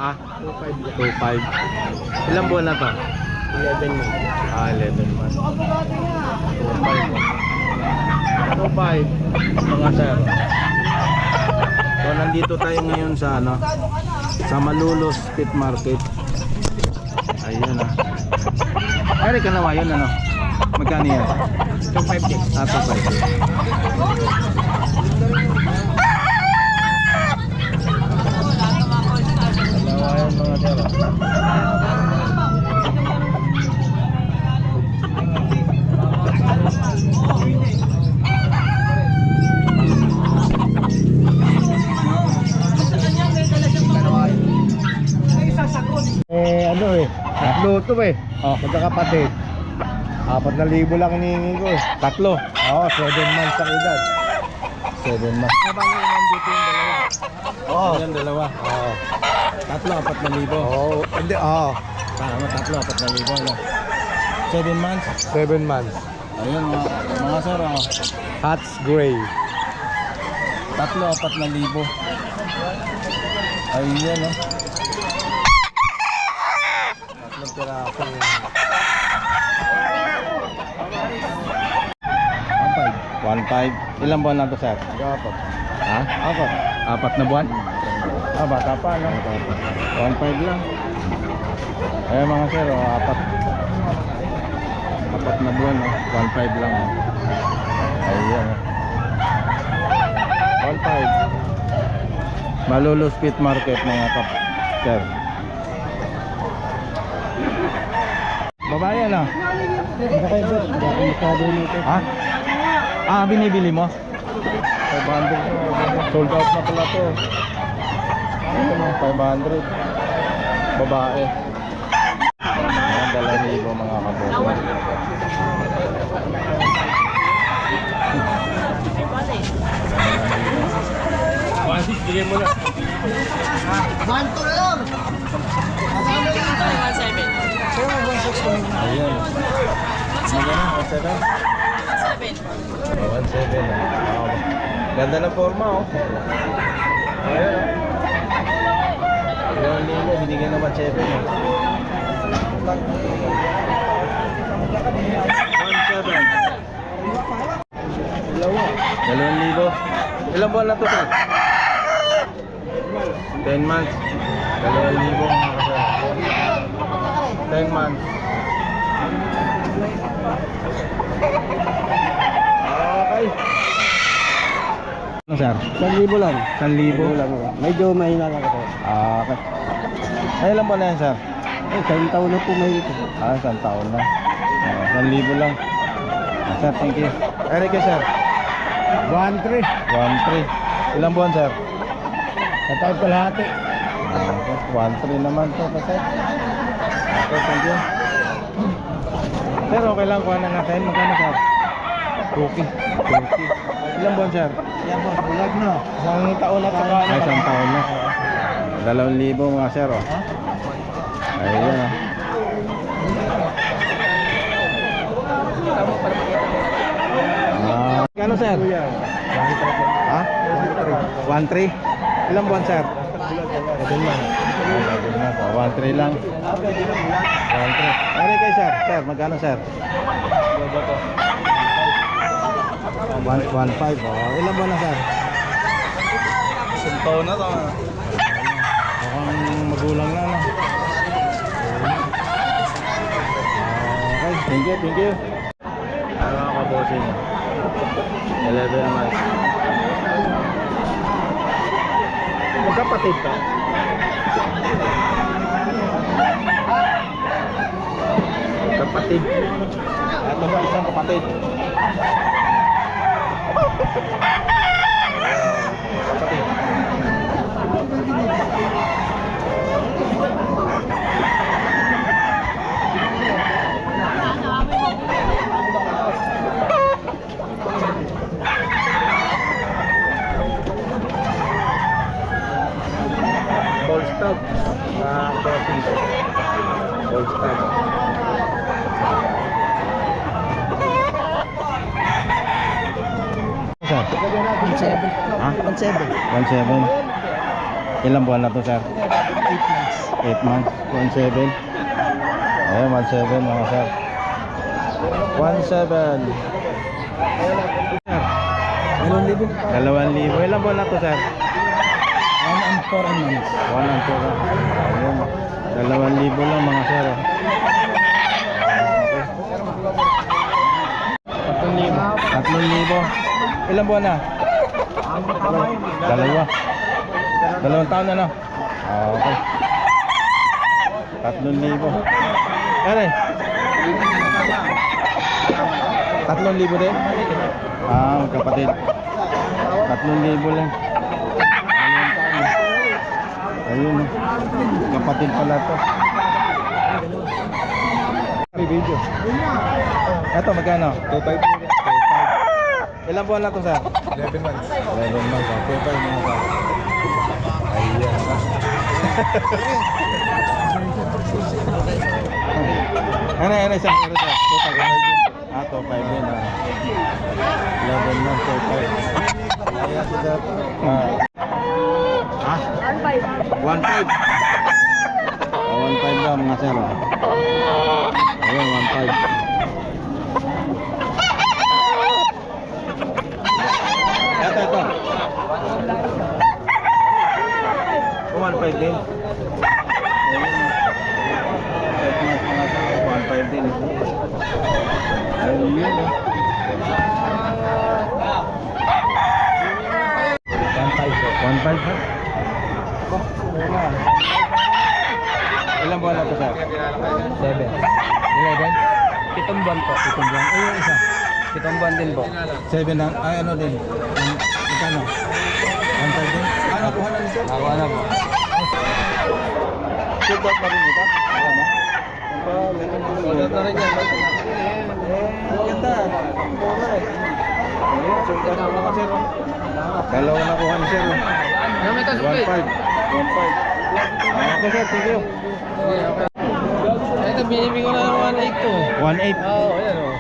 Ha? 2.5 2.5. Ilang buwan na to? 11 months. 11 months. 2.5 mga sir. So nandito tayo ngayon sa sa Malolos Pet Market. Ayun Ay, kanawa yun Magkano yan? 2.5 din. 2.5. Kanawa yan mga sir. Tatlo to magkakapatid. 4,000 lang hinihingi ko Tatlo. Oo, 7 months sa edad. 7 months. Habang nandito yung dalawa. Oo. Yan, dalawa. Oo. Tatlo, 4,000. Oo. Hindi, oo. Tama, tatlo, 4,000. 7 months. 7 months. Ayun mga sir. Hats gray. Tatlo, 4,000. Ayun Tatlong piraso. 1.5. Ilang buwan na to sir? Apat. Ha? Apat. 4 na buwan? Bata pa, no? 1.5 lang. Ayun mga sir, 4 na buwan, 1.5 lang. Ayun 1.5. Malolos Pet Market mga sir. Babae Ha? Binibili mo? 500. Sold out na pala to. 500. Babae. Ayan, 2,000 mga kabobo. Bigyan mo na. Banto na lang! Ayan. Magana, 1.7. 1.7. Ganda ng forma Ayan binigyan naman 7 1.7. Dalawa. 2,000. Ilang buwan na to sir? 10 months. 2,000 mga kasal. 10 months. Okay. Ano sir? 1,000 lang. 1,000 lang. Medyo mahina lang ako. Okay. Ay, ilang buwan na yan sir? Isang taon na po mahigit. Isang taon na. 1,000 lang. Sir, thank you. Eric sir? 1,300. 1.3. Ilang buwan sir? Sa taon kalahati. 1.3 naman to kasi. Okay, thank you. Sir, okay lang kuha na natin. Magkano sir? Cookie. Ilang buwan sir? Yan po, bulag na. Isang taon na saka. Ay, isang taon na. 2,000 mga sir Ayan Kano sir? Ha? 1.3. Ilang buwan sir? 7 months. 1.3 lang. 1.3. Ano kay sir? Sir, magkano sir? 1.5. Ilang buwan na sir? Isang taon na to. Mukhang magulang na Okay, thank you. Ano mga kabosing? 11 months. Magkapatid ka? Kapatid. Ito ba isang kapatid? Kapatid. Polstag. Polstag. Sir? 1,700. Ha? 1,700. 1.7. Ilang buwan na to sir? 8 months. 1.7. Ayan, 1.7 mga sir. 1.7. Sir, 2,000. Ilang buwan na to sir? 1 and 4 months. 1 and 4. Ayun. 2,000 lang mga sir. 3,000. Ilang buwan na? Dalawa. 2 taon na no? Okay. 3,000. Ere. 3,000 din? Magkapatid. 3,000 lang. Ayun. Kapatid pala to. May video. Ito magkano? 2.5. Ilang buwan na to sir? 11 months. 11 months. 2.5 mga sir. Ayan. Ano isang karo sir? 2.5 din. 11 months, 2.5. Ayan sir. 1.5. 1.5 daw mga sir. Ayan, 1.5. Ito. 1.5 din. Ayan, mga sir. 1.5 din. Ayun yun. 1.5 sir. Ilang buwan na to sir? 7. 11. 7 buwan po. 7 buwan. Ay, yung isa. 7 buwan din po. 7 na, ay ano din? Magkano? 1.5 din? Ano, kuha na nito? Ako na po. Sold out na rin ito? Ano? Sold out na rin yan. Ganda. Mura eh. Ayun, sold out na mga sir. Dalawa na kuha ni sir. 1.5. 1.5. Okay sir, thank you. Ito, binibig ko na ng 1.8 to. 1.8. Oo, yan o.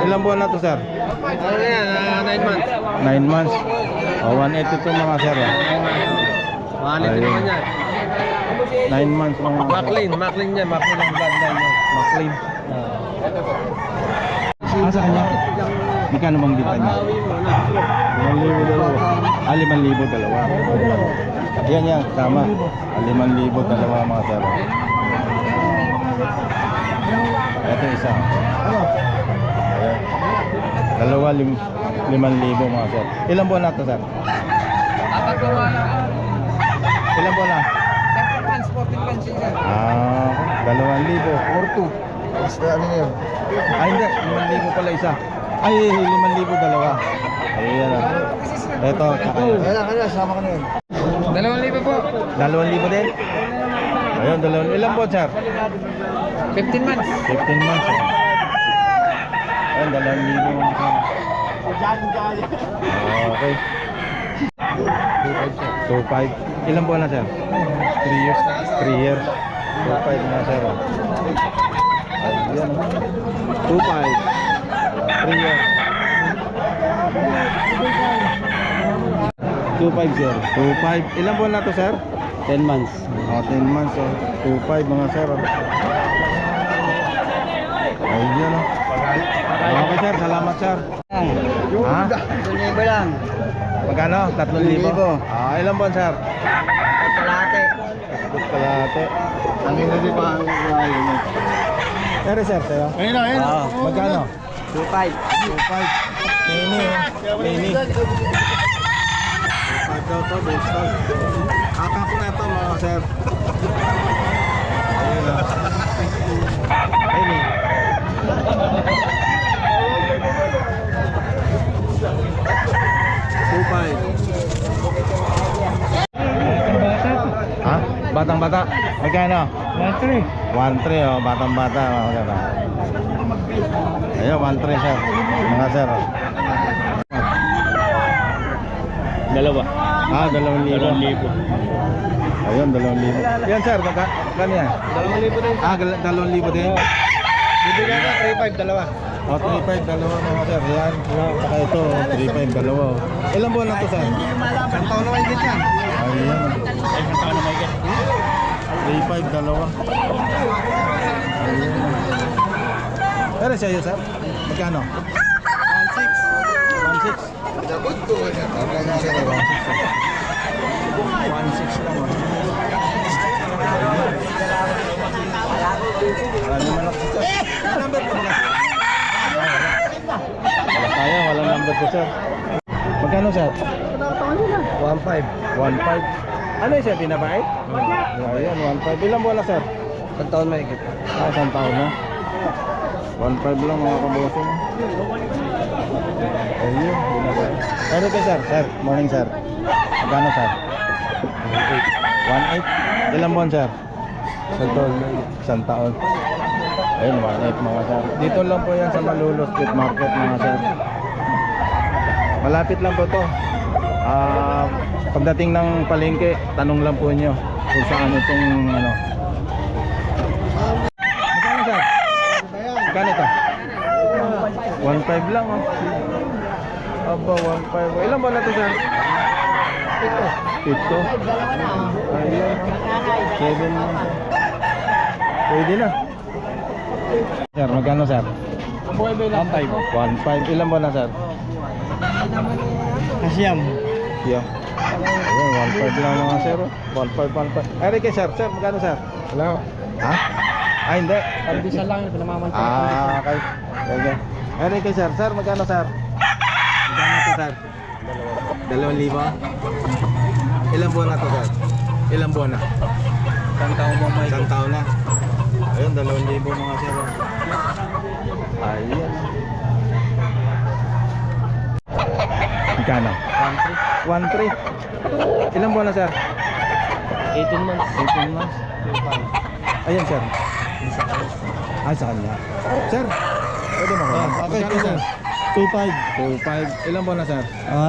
Ilang buwan na to sir? Ano yan? 9 months. 9 months. 1.8 ito mga sir. Mahalit din naman yan. 9 months mga Maclean yan. Maclean ang bloodline yan. McLean. Sa kanya? Magkano bang bita niya? 5,000 dalawa. 5,000 dalawa. Yan, sama. 5,000 dalawa mga sir. Ito isa. Ayan. Dalawa, 5,000 mga sir. Ilang buwan na ito sir? Apat ko nga lang. Ilang buwan na? 14 months yan. 2,000 or 2. Basta ano yun? Ay hindi, 5,000 pala isa. Ay, 5,000 dalawa. Ayan. Ito, tsaka yun. Kaya, sama ka na yun. 2,000 po. 2,000 din? Ayun, 2,000. Ilang buwan sir? 15 months. 15 months. Ayun, 2,000 mga sir. Okay. 2.5. Ilang buwan na sir? 3 years. 3 years. 2.5 na sir. Ayan. 2.5. 3 years. 2.5 sir. 2.5. Ilang buwan na to sir? 10 months. 10 months. 2.5 mga sir. Ayan. Okay sir, salamat sir. Ha? 2,000 lang. Magkano? 3,000? Ilang buwan sir? Kalate. Kalate. Ang hindi pa ang mo. Pero sir, sa'yo? Ayun na. Magkano? 2,500. 2.5. Nini, oh. Nini. 2.5 daw to, bustag. Akak na ito mga sir. Ayun na. Nini. Ha? Batang bata? Magkano? 1,300. 1.3 oh, batang bata mga sir. Ayun, 1.3 sir. Mga sir. Dalawa. 2,000. 2,000. Ayun, 2,000. Yan sir, magkano yan? 2,000 din. 2,000 din. Bibigyan ka 3,500 dalawa. 3.5 dalawa mga sir. Yan. Saka ito, 3.5 dalawa. Ilang buwan na to sir? Isang taon na mahigit yan. Ayun. Isang taon na mahigit. 1.5 dalawa. Ayun. Pero sa'yo, sir? Magkano? 1.6. 1.6 lang, oh. Marami man ako, sir. Ano number ko ba? Wala tayo, walang number ko, sir. Magkano, sir? 1.5. 1.5. Ano yung sir, pinabait? Ayan, 1.5. Ilang buwan na, sir? Isang taon may higit. Isang taon na. 1.5 lang mga kabosong. Ayun, pinabait. Pero kay sir, sir, morning sir. Magkano, sir? 1.8. Ilang buwan, sir? Isang taon may higit. Isang taon. Ayun, 1.8 mga sir. Dito lang po yan sa Malulus Street Market mga sir. Malapit lang po to. Pagdating ng palengke, tanong lang po nyo kung saan itong ano. Magkano, sir? Magkano ito? 1.5 lang, oh. Aba, 1.5. Ilan ba na ito, sir? 7. Ayun. 7 na. Pwede na. Sir, magkano, sir? 1.5. 1.5. Ilan ba na, sir? Kasyam. Yeah. Ayun, 1.5 lang mga sir. 1.5. Ay, kay sir. Sir, magkano, sir? Wala. Ha? Ay, hindi. Pandesal lang, pinamamantay. Okay. Okay. Ay, kay sir. Sir, magkano, sir? Magkano to, sir? 2,000. Ilang buwan na to, sir? Ilang buwan na? Isang taon mo may Isang taon na. Ayun, 2,000 mga sir. Ayun. Magkano? 1.3. Ilang buwan na, sir? 18 months. 18 months. Ayan, sir. Ay, sa kanya. Sir, pwede mo ko. Okay, Magkano, sir? 2.5. 2.5. Ilang buwan na, sir?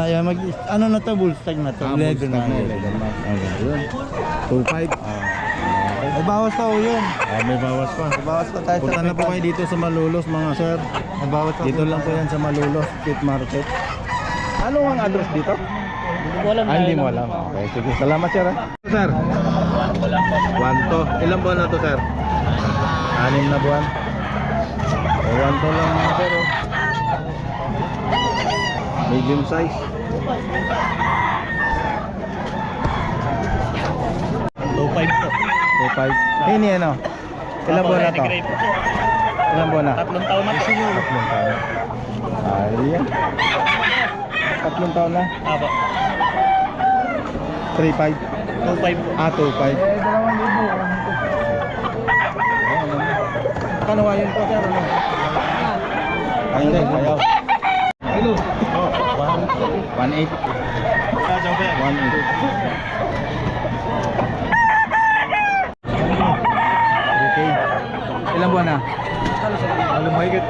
Yan, ano na to, bullstag na to. 11 na. 11 months. Ayun. 2.5. May bawas pa o yun. May bawas pa. May bawas pa tayo. Punta na po kayo dito sa Malulos, mga sir. May bawas pa. Dito lang po yan sa Malulos Street Market. Ano ang address dito? Hindi mo alam. Okay, sige. Salamat, sir. Sir. 1 to. Ilang buwan na to, sir? 6 na buwan. 1 to lang, mga sir. Medium size. 2.5 po. 2.5. Ini ano? Ilang buwan na to? Ilang buwan na? 3 taon na po. 3 taon. Ayan. 3 taon na. Aba. 3.5. 2.5 po. 2.5. Kano nga yun po, sir? Ano? Ay, hindi. Ayaw. Hello. 1.8. 3K. Ilang buwan na? Ano mo higit?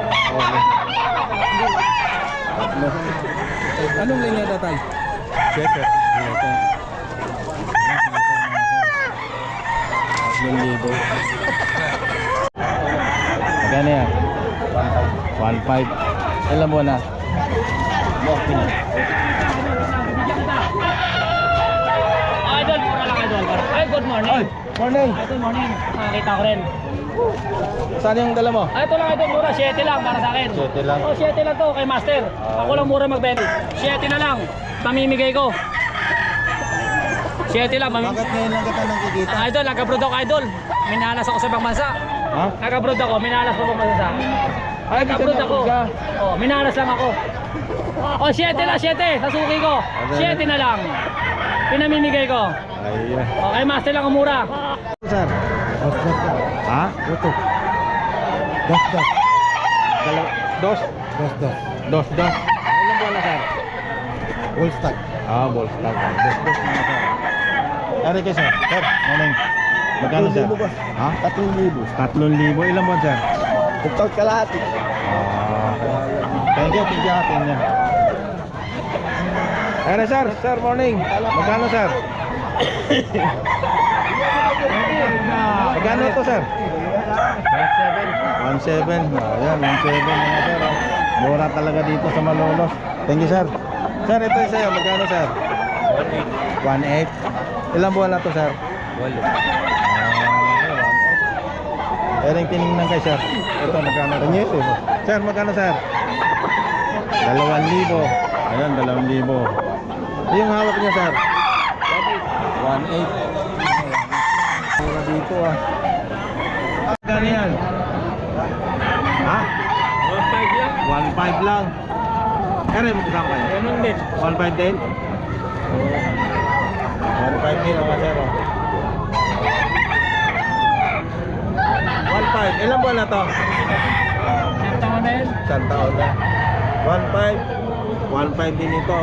Anong linya tatay? Checker. 3,000. Magkano yan? 1.5. Ilang buwan na? Idol, mura lang idol. Ay, good morning. Ay, morning. Good morning. Nakakita ko rin. Saan yung dala mo? Ay, ito lang idol, mura. 7 lang para sa akin. 7 lang. Oh, 7 lang to kay Master. Ako lang mura magbenta. 7 na lang. Pamimigay ko. 7 lang. Bakit ngayon lang kita nakikita? Idol, nag-abroad ako idol. Minalas ako sa ibang bansa. Ha? Nag-abroad ako, minalas ko sa ibang bansa. Ay, Nag-abroad ako. ka. Oh, minalas lang ako. Oh, 7 lang, 7. Sasuki ko. 7 na lang. Pinamimigay ko. Ayun. Oh, kay Master lang ang mura. Sir? Ha? Ito. Das. Dos? Das. Dos. Ilang buwan na, sir? Bullstag. Balls tag. Dos mga sir. Ari kayo, sir. Sir, morning. Magkano, sir? 3,000 ba? Ha? 3,000. 3,000. Ilang buwan, sir? Buktaw kalahati. Thank you atin niya. Ano, sir? Sir, morning. Magkano, sir? Magkano ito, sir? 1.7. Ayan, 1.7 mga sir. Mura talaga dito sa Malolos. Thank you, sir. Sir, ito yung sa'yo. Magkano, sir? 1.8. Ilang buwan na to, sir? 8. Pero yung tinignan kay sir. Ito, magkano? Kanyete mo. Sir, magkano sir? 2,000. Ayan, 2,000. Yung hawak niya sir? 1,800. Mura dito ah. Magkano yan? Ha? 1.5 lang. 1,500 lang. Kaya mo kasama kayo? Ganun din. 1,500 din? 1,500 din mga sir oh. 1,500. Ilang buwan na to? Isang taon na yun. Isang taon na. 1,500. 1,500 din ito.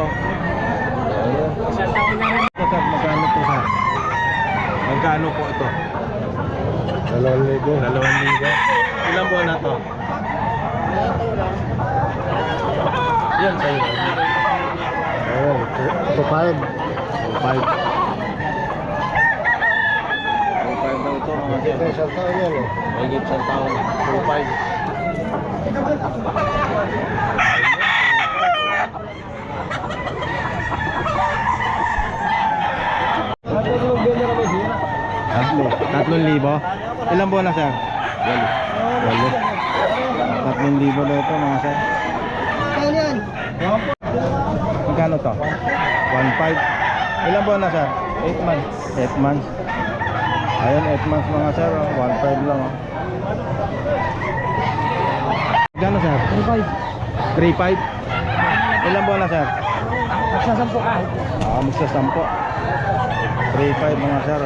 Ayun. Isang taon na rin. Ito, sir, magkano po sir? Magkano po ito? 2,000. 2,000. Ilang buwan na to? Yan sa'yo. Ayun, 2,500. 2,500. 2,500 daw ito mga sir. Ito, isang taon yan eh. May isang taon. 2,500. Tatlo. 3,000. Ilang buwan na sir? 8. 3,000 daw ito mga sir. Magkano to? 1,500. Ilang buwan na sir? 8 months. 8 months. Ayun, 8 months mga sir. 1,500 lang. Magkano sir? 3,500. 3,500. Ilang buwan na sir? Magsasampo ka. Magsasampo. 3,500 mga sir.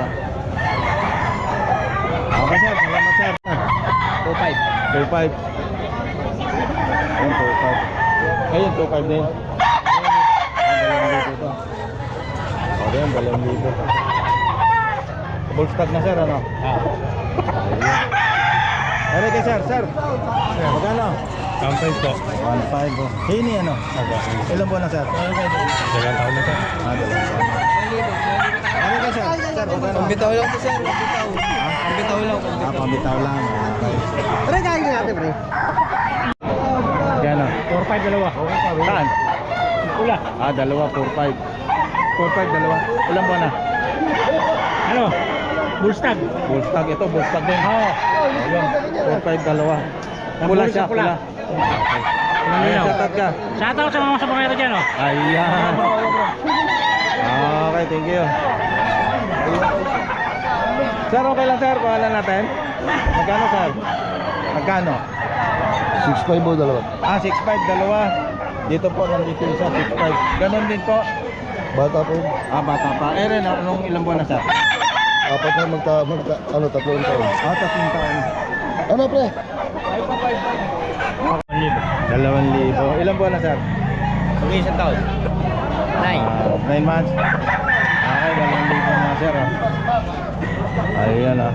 Okay sir, salamat sir. 2.5. 2,500. Ayun, 2,500. Ayun, 2,500 din. Ayun, 2,000 ito. O, yan, 2,000. Full stock na sir, ano? Ayun. Ano kay sir? Sir, magkano? 1,500 po. 1,500 oh. Hini ano? Ilang buwan na sir? 2 taon na to. 2 taon. Ano kay sir? Sir, magkano? Pambitaw lang po sir. Pambitaw. Pambitaw lang. Pambitaw lang. Okay. Tara, kain na natin, pre. Gano? 4.5 dalawa. Saan? Pula. Dalawa, 4,500. 4,500, dalawa. Ilang buwan na? Ano? Bullstag. Full stock ito, full stock din. Oo. Ayun, 4,500, dalawa. Pula siya, pula. Ayun, shoutout ka. Shoutout sa mga sabangero dyan, oh. Ayan. Okay, thank you. Sir, okay lang sir, kuhalan natin. Magkano sir? Magkano? 6,500 po, dalawa. 6,500, dalawa. Dito po, nandito isa, 6,500. Ganon din po. Bata po. Bata pa. Ren, anong ilang buwan na sir? Apat na ano, 3 taon. 3 taon. Ano, pre? 2,000. Ilang buwan na sir? Okay, isang taon. 9 months. Okay, 2,000 na sir. Ayan ah.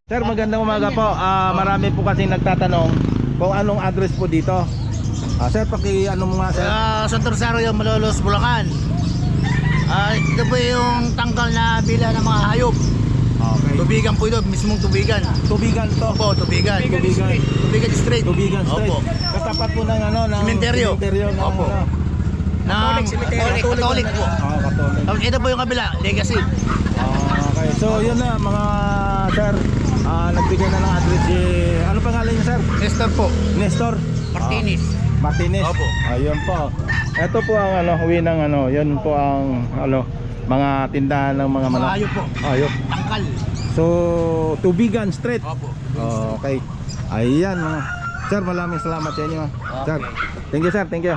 Sir, magandang umaga po. Marami po kasi nagtatanong kung anong address po dito. Sir, ano mo nga sir? Santo Rosario, Malolos, Bulacan. Ito po yung tangkal na bila ng mga hayop. Okay. Tubigan po ito, mismong tubigan. Tubigan to. Opo, tubigan. Tubigan Street. Tubigan Street. Opo. Katapat po ng ano, ng Sementeryo. ng Opo. ano. Katolik po. Katolik. Tapos ito po yung kabila, Legacy. Okay. So, yun na mga sir. Nagbigay na ng address si ano pangalan niya sir? Nestor po. Nestor Martinez. Martinez. Opo. Ayun po. Ito po ang ano, huwi ng ano, yun po ang ano, mga tindahan ng mga Mga manok. hayop po. Hayop. Tangkal. So, Tubigan Street. Opo. Okay. Ayan mga. Sir, maraming salamat sa inyo. Sir. Thank you sir, thank you.